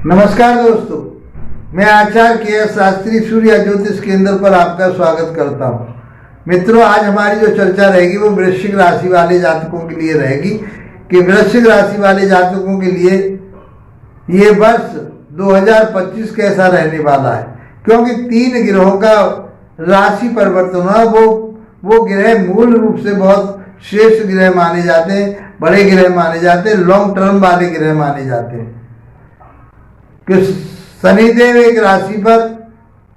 नमस्कार दोस्तों, मैं आचार्य के शास्त्री सूर्य ज्योतिष केंद्र पर आपका स्वागत करता हूं। मित्रों, आज हमारी जो चर्चा रहेगी वो वृश्चिक राशि वाले जातकों के लिए रहेगी कि वृश्चिक राशि वाले जातकों के लिए ये वर्ष 2025 कैसा रहने वाला है। क्योंकि 3 ग्रहों का राशि परिवर्तन हुआ। वो ग्रह मूल रूप से बहुत श्रेष्ठ ग्रह माने जाते हैं, बड़े ग्रह माने जाते हैं, लॉन्ग टर्म वाले ग्रह माने जाते हैं। कि शनिदेव एक राशि पर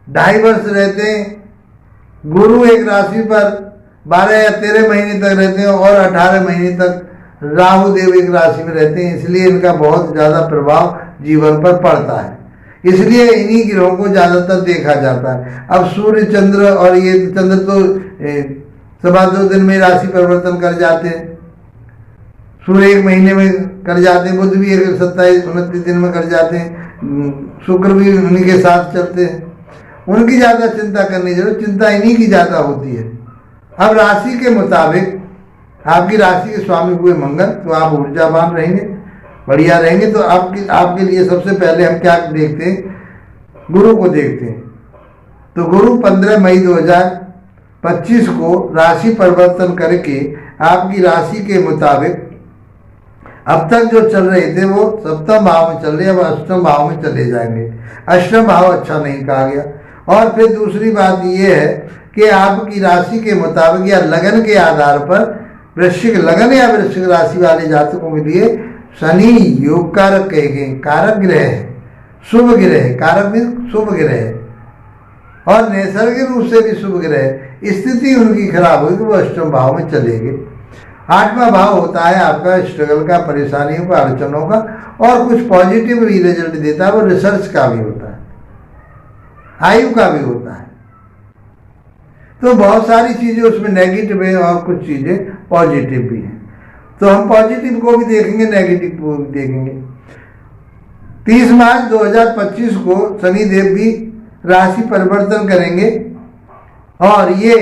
2.5 वर्ष रहते हैं, गुरु एक राशि पर 12 या 13 महीने तक रहते हैं और 18 महीने तक राहु देव एक राशि में रहते हैं। इसलिए इनका बहुत ज़्यादा प्रभाव जीवन पर पड़ता है। इसलिए इन्हीं ग्रहों को ज़्यादातर देखा जाता है। अब सूर्य, चंद्र और ये चंद्र तो 2.25 दिन में राशि परिवर्तन कर जाते हैं। सूर्य 1 महीने में कर जाते हैं, बुध भी 27-29 दिन में कर जाते हैं, शुक्र भी उन्हीं के साथ चलते हैं। उनकी ज़्यादा चिंता करने की जरूरत, चिंता इन्हीं की ज़्यादा होती है। अब राशि के मुताबिक आपकी राशि के स्वामी हुए मंगल, तो आप ऊर्जावान रहेंगे, बढ़िया रहेंगे। तो आपके लिए सबसे पहले हम क्या देखते हैं, गुरु को देखते हैं। तो गुरु 15 मई 2025 को राशि परिवर्तन करके आपकी राशि के मुताबिक अब तक जो चल रहे थे वो सप्तम भाव में चल रहे, अब अष्टम भाव में चले जाएंगे। अष्टम भाव अच्छा नहीं कहा गया। और फिर दूसरी बात ये है कि आपकी राशि के मुताबिक या लगन के आधार पर वृश्चिक लगन या वृश्चिक राशि वाले जातकों के लिए शनि योग कारक कहे गए, कारक ग्रह है, शुभ ग्रह है। कारक भी शुभ ग्रह है और नैसर्गिक रूप से भी शुभ ग्रह है। स्थिति उनकी खराब होगी, वो अष्टम भाव में चलेंगे। 8वां भाव होता है आपका स्ट्रगल का, परेशानियों का, अड़चनों का, और कुछ पॉजिटिव भी रिजल्ट देता है। वो रिसर्च का भी होता है, आयु का भी होता है। तो बहुत सारी चीज़ें उसमें नेगेटिव है और कुछ चीज़ें पॉजिटिव भी हैं। तो हम पॉजिटिव को भी देखेंगे, नेगेटिव को भी देखेंगे। 30 मार्च 2025 को शनिदेव भी राशि परिवर्तन करेंगे और ये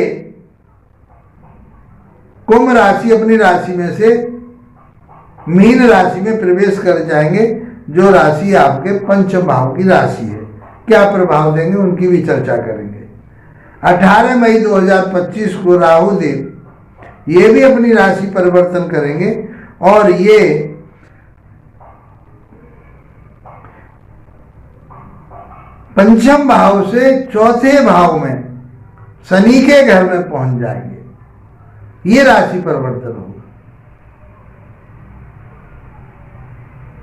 कुंभ राशि अपनी राशि में से मीन राशि में प्रवेश कर जाएंगे, जो राशि आपके पंचम भाव की राशि है। क्या प्रभाव देंगे उनकी भी चर्चा करेंगे। 18 मई 2025 को राहु देव ये भी अपनी राशि परिवर्तन करेंगे और ये पंचम भाव से चौथे भाव में शनि के घर में पहुंच जाएंगे। ये राशि परिवर्तन होगा।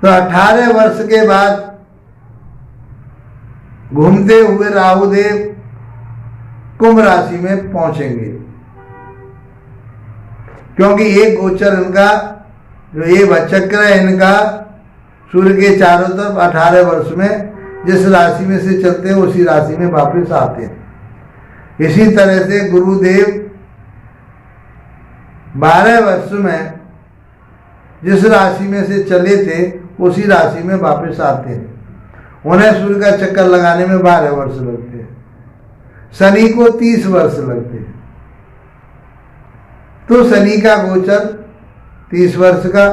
तो 18 वर्ष के बाद घूमते हुए राहु देव कुंभ राशि में पहुंचेंगे, क्योंकि एक गोचर इनका जो ये चक्र है इनका सूर्य के चारों तरफ 18 वर्ष में जिस राशि में से चलते हैं उसी राशि में वापस आते हैं। इसी तरह से गुरुदेव 12 वर्ष में जिस राशि में से चले थे उसी राशि में वापस आते हैं। उन्हें सूर्य का चक्कर लगाने में 12 वर्ष लगते हैं, शनि को 30 वर्ष लगते हैं। तो शनि का गोचर 30 वर्ष का,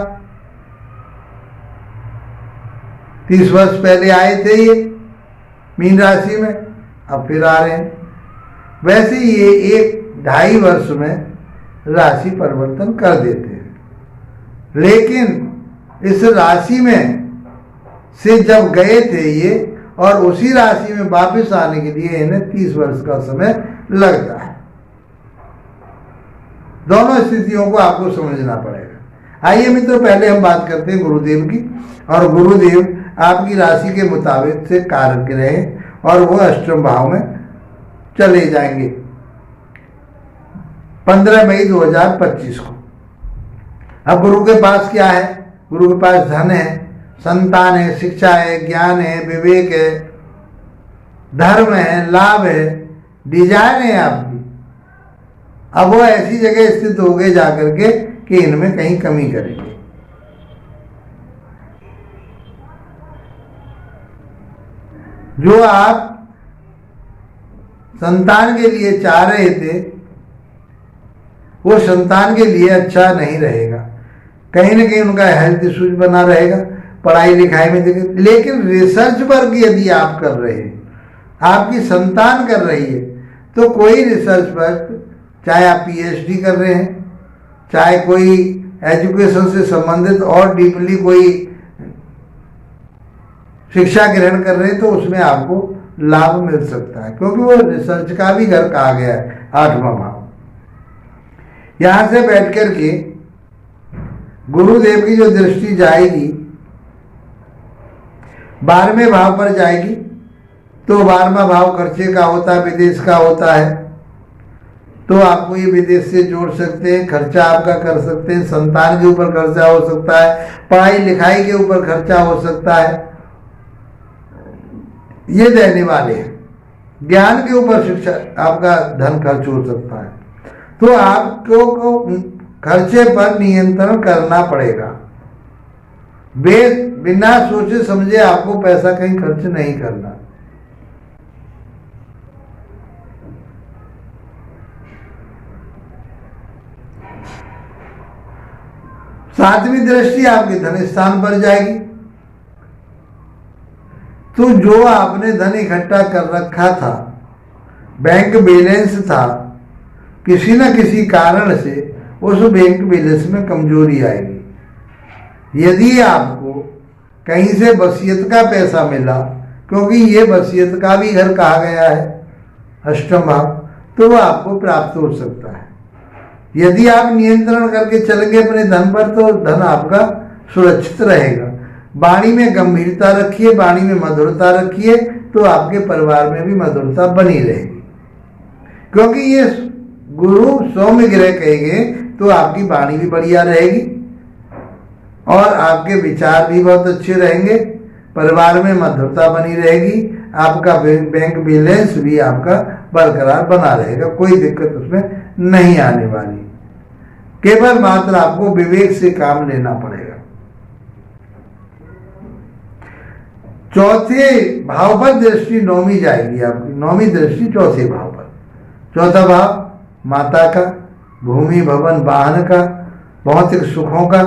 30 वर्ष पहले आए थे ये मीन राशि में, अब फिर आ रहे हैं। वैसे ये 1-2.5 वर्ष में राशि परिवर्तन कर देते हैं। लेकिन इस राशि में से जब गए थे ये और उसी राशि में वापस आने के लिए इन्हें 30 वर्ष का समय लगता है। दोनों स्थितियों को आपको समझना पड़ेगा। आइए मित्रों, पहले हम बात करते हैं गुरुदेव की। और गुरुदेव आपकी राशि के मुताबिक से कारक ग्रह और वो अष्टम भाव में चले जाएंगे 15 मई 2025 को। अब गुरु के पास क्या है? गुरु के पास धन है, संतान है, शिक्षा है, ज्ञान है, विवेक है, धर्म है, लाभ है, डिजाइन है आपकी। अब वो ऐसी जगह स्थित हो गए जाकर के कि इनमें कहीं कमी करेंगे। जो आप संतान के लिए चाह रहे थे वो संतान के लिए अच्छा नहीं रहेगा। कहीं ना कहीं उनका हेल्थ इश्यूज बना रहेगा, पढ़ाई लिखाई में दिक्कत, लेकिन रिसर्च वर्क यदि आप कर रहे हैं, आपकी संतान कर रही है, तो कोई रिसर्च वर्क, चाहे आप पीएचडी कर रहे हैं, चाहे कोई एजुकेशन से संबंधित और डीपली कोई शिक्षा ग्रहण कर रहे हैं, तो उसमें आपको लाभ मिल सकता है, क्योंकि वो रिसर्च का भी घर कहा गया है 8वां भाव। यहां से बैठ कर के गुरुदेव की जो दृष्टि जाएगी 12वें भाव पर जाएगी, तो 12वां भाव खर्चे का होता है, विदेश का होता है, तो आपको ये विदेश से जोड़ सकते हैं, खर्चा आपका कर सकते हैं, संतान के ऊपर खर्चा हो सकता है, पढ़ाई लिखाई के ऊपर खर्चा हो सकता है, ये देने वाले हैं। ज्ञान के ऊपर शिक्षा आपका धन खर्च हो सकता है, तो आपको खर्चे पर नियंत्रण करना पड़ेगा। बिना सोचे समझे आपको पैसा कहीं खर्च नहीं करना। सातवीं दृष्टि आपके धन स्थान पर जाएगी, तो जो आपने धन इकट्ठा कर रखा था, बैंक बैलेंस था, किसी न किसी कारण से उस बैंक बैलेंस में कमजोरी आएगी। यदि आपको कहीं से वसीयत का पैसा मिला, क्योंकि ये वसीयत का भी घर कहा गया है 8वां भाव, तो वो आपको प्राप्त हो सकता है। यदि आप नियंत्रण करके चलेंगे अपने धन पर, तो धन आपका सुरक्षित रहेगा। वाणी में गंभीरता रखिए, वाणी में मधुरता रखिए, तो आपके परिवार में भी मधुरता बनी रहेगी, क्योंकि ये गुरु सौम्य ग्रह कहेंगे, तो आपकी वाणी भी बढ़िया रहेगी और आपके विचार भी बहुत अच्छे रहेंगे, परिवार में मधुरता बनी रहेगी, आपका बैंक बैलेंस भी आपका बरकरार बना रहेगा, कोई दिक्कत उसमें नहीं आने वाली। केवल मात्र आपको विवेक से काम लेना पड़ेगा। चौथे भाव पर दृष्टि 9वीं जाएगी आपकी, 9वीं दृष्टि चौथे भाव पर। चौथा भाव माता का, भूमि भवन वाहन का, भौतिक सुखों का,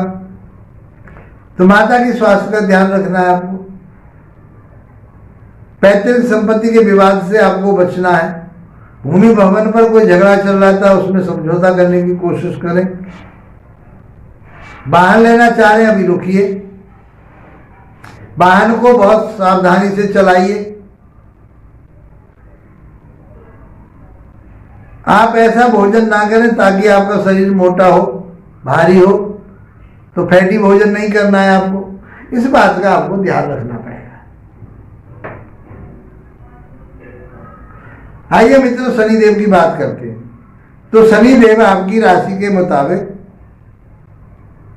तो माता की स्वास्थ्य का ध्यान रखना है आपको। पैतृक संपत्ति के विवाद से आपको बचना है। भूमि भवन पर कोई झगड़ा चल रहा था, उसमें समझौता करने की कोशिश करें। वाहन लेना चाह रहे हैं, अभी रुकिए, वाहन को बहुत सावधानी से चलाइए। आप ऐसा भोजन ना करें ताकि आपका शरीर मोटा हो, भारी हो, तो फैटी भोजन नहीं करना है आपको। इस बात का आपको ध्यान रखना पड़ेगा। आइए मित्रों, शनिदेव की बात करते हैं। तो शनिदेव आपकी राशि के मुताबिक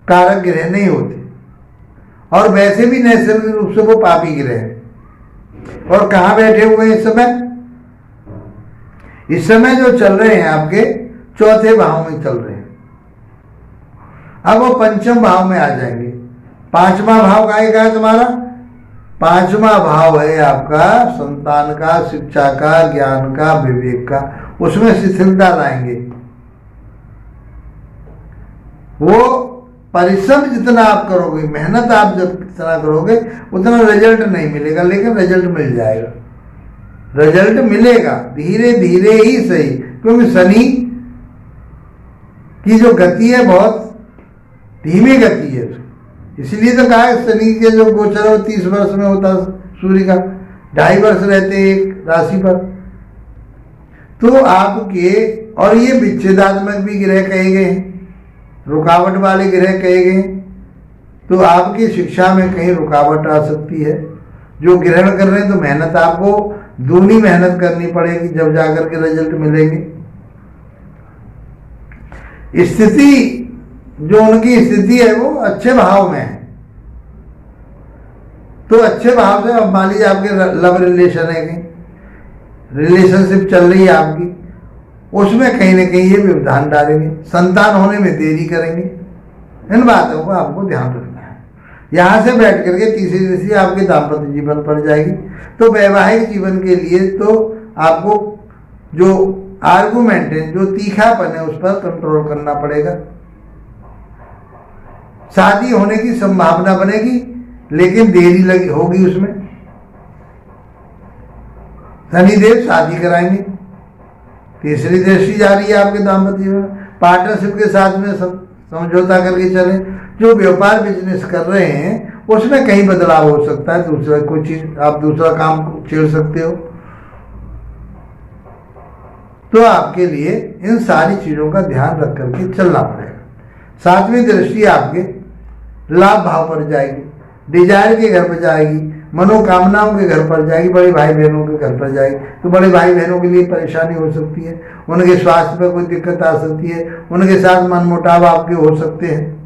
कारक ग्रह नहीं होते, और वैसे भी नैसर्गिक रूप से वो पापी ग्रह हैं। और कहाँ बैठे हुए हैं इस समय? इस समय जो चल रहे हैं आपके चौथे भाव में चल रहे हैं। अब वो पंचम भाव में आ जाएंगे। 5वां भाव का है तुम्हारा? 5वां भाव है आपका संतान का, शिक्षा का, ज्ञान का, विवेक का। उसमें शिथिलता लाएंगे। वो परिश्रम जितना आप करोगे, मेहनत आप जब जितना करोगे, उतना रिजल्ट नहीं मिलेगा, लेकिन रिजल्ट मिल जाएगा। रिजल्ट मिलेगा धीरे धीरे ही सही, क्योंकि शनि की जो गति है बहुत धीमी गति है। इसलिए तो कहा है शनि के जो गोचर है 30 वर्ष में होता है, सूर्य का 2.5 वर्ष रहते हैं एक राशि पर। तो आपके, और ये विच्छेदात्मक भी ग्रह कहे गए हैं, रुकावट वाले ग्रह कहे गए, तो आपकी शिक्षा में कहीं रुकावट आ सकती है। जो ग्रहण कर रहे हैं तो मेहनत आपको दूनी मेहनत करनी पड़ेगी, जब जाकर के रिजल्ट मिलेंगे। स्थिति जो उनकी स्थिति है वो अच्छे भाव में है, तो अच्छे भाव से, अब मान लीजिए आपके लव रिलेशन है, कहीं रिलेशनशिप चल रही है आपकी, उसमें कहीं ना कहीं ये व्यवधान डालेंगे, संतान होने में देरी करेंगे। इन बातों को आपको ध्यान रखना है। यहाँ से बैठ करके तीसरी दृष्टि आपके दाम्पत्य जीवन पर जाएगी। तो वैवाहिक जीवन के लिए तो आपको जो आर्गुमेंट है, जो तीखापन है, उस पर कंट्रोल करना पड़ेगा। शादी होने की संभावना बनेगी, लेकिन देरी लगी होगी उसमें। शनिदेव शादी कराएंगे। तीसरी दृष्टि जा रही है आपके दाम्पत्य में। पार्टनरशिप के साथ में समझौता करके चले। जो व्यापार बिजनेस कर रहे हैं उसमें कहीं बदलाव हो सकता है, दूसरा कोई चीज आप दूसरा काम छेड़ सकते हो। तो आपके लिए इन सारी चीजों का ध्यान रख करके चलना पड़ेगा। सातवीं दृष्टि आपके लाभ भाव पर जाएगी, डिजायर के घर पर जाएगी, मनोकामनाओं के घर पर जाएगी, बड़े भाई बहनों के घर पर जाएगी। तो बड़े भाई बहनों के लिए परेशानी हो सकती है, उनके स्वास्थ्य पर कोई दिक्कत आ सकती है, उनके साथ मनमुटाव आपके हो सकते हैं।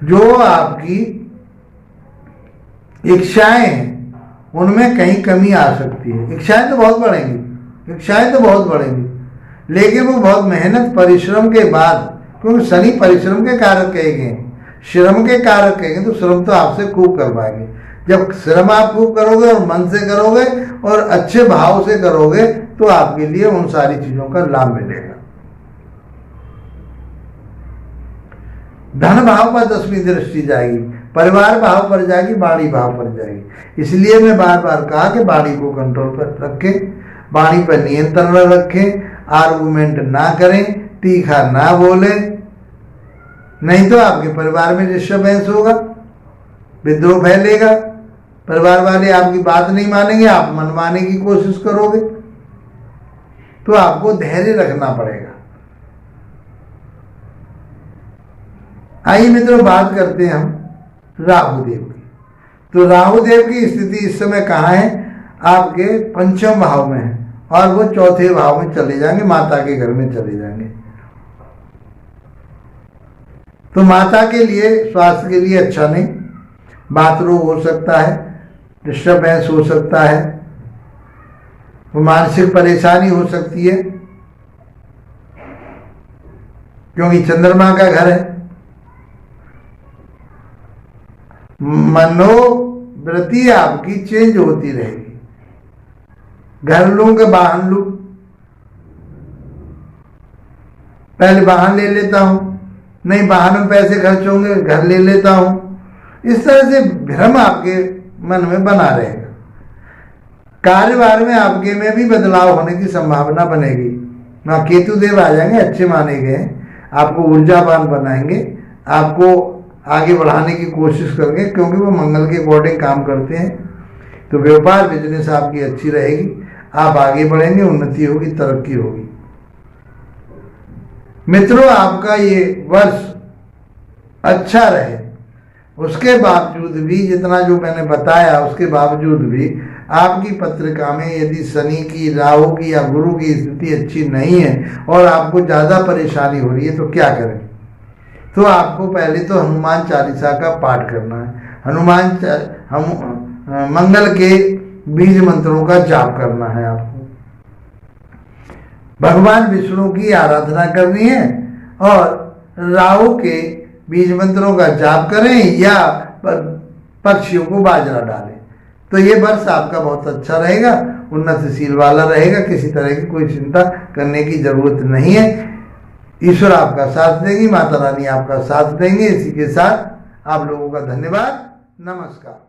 जो आपकी इच्छाएं हैं उनमें कहीं कमी आ सकती है। इच्छाएं तो बहुत बढ़ेंगी, लेकिन वो बहुत मेहनत परिश्रम के बाद, क्योंकि शनि परिश्रम के कारक कहे गए, श्रम के कारक कहे गए, तो श्रम तो आपसे खूब करवाएंगे। जब श्रम आप खूब करोगे और मन से करोगे और अच्छे भाव से करोगे तो आपके लिए उन सारी चीजों का लाभ मिलेगा। धन भाव पर 10वीं दृष्टि जाएगी, परिवार भाव पर जाएगी, वाणी भाव पर जाएगी। इसलिए मैं बार बार कहा कि वाणी को कंट्रोल पर रखें, वाणी पर नियंत्रण रखें, आर्गुमेंट ना करें, तीखा ना बोले, नहीं तो आपके परिवार में डिस्टर्बेंस होगा, विद्रोह फैलेगा, परिवार वाले आपकी बात नहीं मानेंगे, आप मनवाने की कोशिश करोगे। तो आपको धैर्य रखना पड़ेगा। आइए मित्रों, बात करते हैं हम राहुदेव की। तो राहुदेव की स्थिति इस समय कहाँ है? आपके पंचम भाव में है और वो चौथे भाव में चले जाएंगे, माता के घर में चले जाएंगे। तो माता के लिए, स्वास्थ्य के लिए अच्छा नहीं, बात रोग हो सकता है, डिस्टर्बेंस हो सकता है, मानसिक परेशानी हो सकती है, क्योंकि चंद्रमा का घर है। मनोवृत्ति आपकी चेंज होती रहेगी। घर लूं के वाहन लूं, पहले वाहन ले लेता हूं, नहीं वाहन में पैसे खर्च होंगे, घर ले लेता हूं। इस तरह से भ्रम आपके मन में बना रहेगा। कार्यभार में आपके में भी बदलाव होने की संभावना बनेगी। वहां केतु देव आ जाएंगे, अच्छे माने गए, आपको ऊर्जावान बनाएंगे, आपको आगे बढ़ाने की कोशिश करेंगे, क्योंकि वो मंगल के अकॉर्डिंग काम करते हैं। तो व्यापार बिजनेस आपकी अच्छी रहेगी, आप आगे बढ़ेंगे, उन्नति होगी, तरक्की होगी। मित्रों, आपका ये वर्ष अच्छा रहे, उसके बावजूद भी, जितना जो मैंने बताया उसके बावजूद भी आपकी पत्रिका में यदि शनि की, राहु की या गुरु की स्थिति अच्छी नहीं है और आपको ज़्यादा परेशानी हो रही है, तो क्या करें? तो आपको पहले तो हनुमान चालीसा का पाठ करना है। मंगल के बीज मंत्रों का जाप करना है आपको। भगवान विष्णु की आराधना करनी है और राहु के बीज मंत्रों का जाप करें या पक्षियों को बाजरा डालें। तो ये वर्ष आपका बहुत अच्छा रहेगा, उन्नतिशील वाला रहेगा, किसी तरह की कोई चिंता करने की जरूरत नहीं है। ईश्वर आपका साथ देंगी, माता रानी आपका साथ देंगे। इसी के साथ आप लोगों का धन्यवाद, नमस्कार।